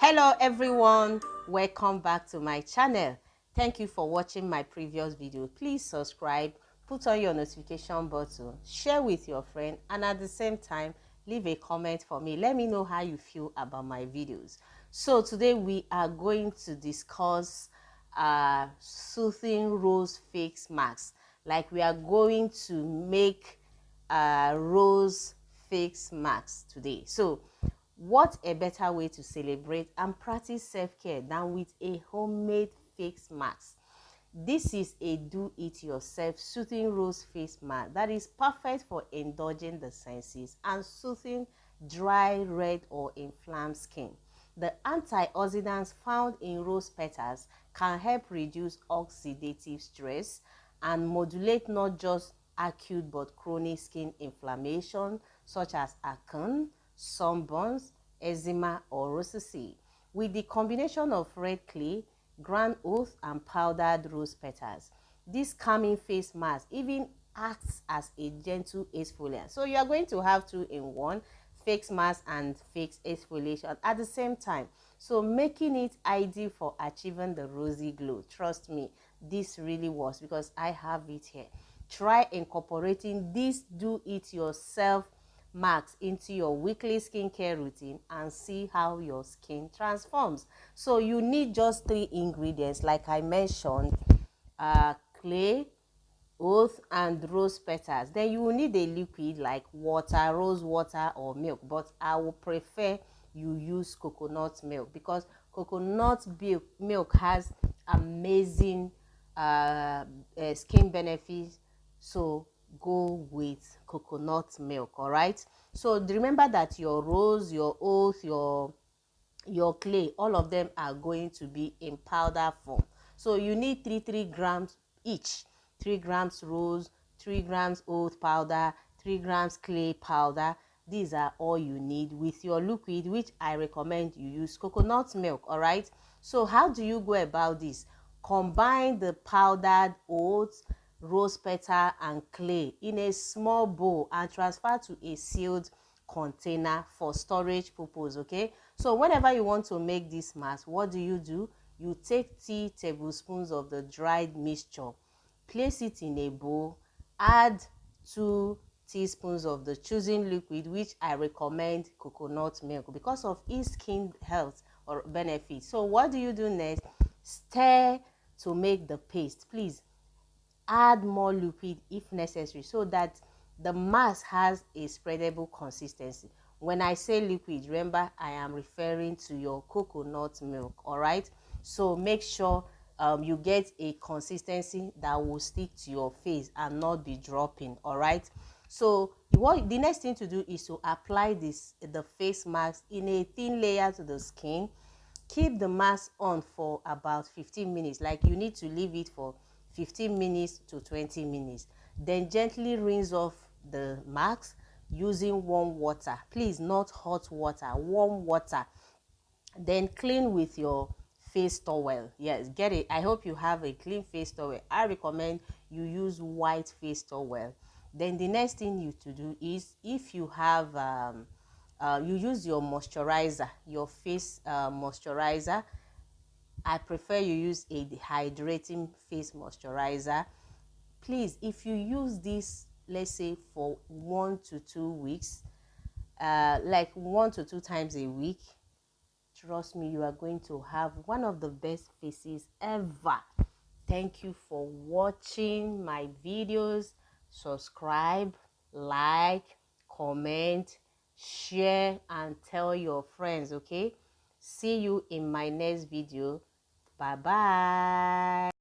Hello everyone, welcome back to my channel. Thank you for watching my previous video. Please subscribe, put on your notification button, share with your friend, and at the same time leave a comment for me. Let me know how you feel about my videos. So today we are going to discuss soothing rose face mask. Like we are going to make rose face masks today. So what a better way to celebrate and practice self-care than with a homemade face mask. This is a do-it-yourself soothing rose face mask that is perfect for indulging the senses and soothing dry, red, or inflamed skin. The antioxidants found in rose petals can help reduce oxidative stress and modulate not just acute but chronic skin inflammation such as acne, sunburns, eczema, or rosacea. With the combination of red clay, ground oat, and powdered rose petals, this calming face mask even acts as a gentle exfoliant. So you are going to have two in one, face mask and face exfoliation at the same time, so making it ideal for achieving the rosy glow. Trust me, this really works because I have it here. Try incorporating this do-it-yourself marks into your weekly skincare routine and see how your skin transforms. So you need just 3 ingredients like I mentioned: clay, oat, and rose petals. Then you will need a liquid like water, rose water, or milk, but I will prefer you use coconut milk because coconut milk has amazing skin benefits. So go with coconut milk. All right, so remember that your rose, your oat, your clay, all of them are going to be in powder form. So you need 3 grams each: 3 grams rose, 3 grams oat powder, 3 grams clay powder. These are all you need with your liquid, which I recommend you use coconut milk. All right, so how do you go about this? Combine the powdered oats, rose petal, and clay in a small bowl and transfer to a sealed container for storage purpose. Okay, so whenever you want to make this mask, what do? You take 3 tablespoons of the dried mixture, place it in a bowl, add 2 teaspoons of the chosen liquid, which I recommend coconut milk because of its skin health or benefit. So what do you do next? Stir to make the paste. Please add more liquid if necessary so that the mass has a spreadable consistency. When I say liquid, remember I am referring to your coconut milk. All right, so make sure you get a consistency that will stick to your face and not be dropping. All right, so what the next thing to do is to apply the face mask in a thin layer to the skin. Keep the mask on for about 15 minutes. Like you need to leave it for 15 minutes to 20 minutes. Then gently rinse off the mask using warm water. Please, not hot water, warm water. Then clean with your face towel. Yes, get it. I hope you have a clean face towel. I recommend you use white face towel. Then the next thing you to do is, if you have you use your moisturizer, your face moisturizer. I prefer you use a hydrating face moisturizer. Please, if you use this, let's say for 1 to 2 weeks, like 1 to 2 times a week, trust me, you are going to have one of the best faces ever. Thank you for watching my videos. Subscribe, like, comment, share, and tell your friends. Okay, see you in my next video. Bye bye.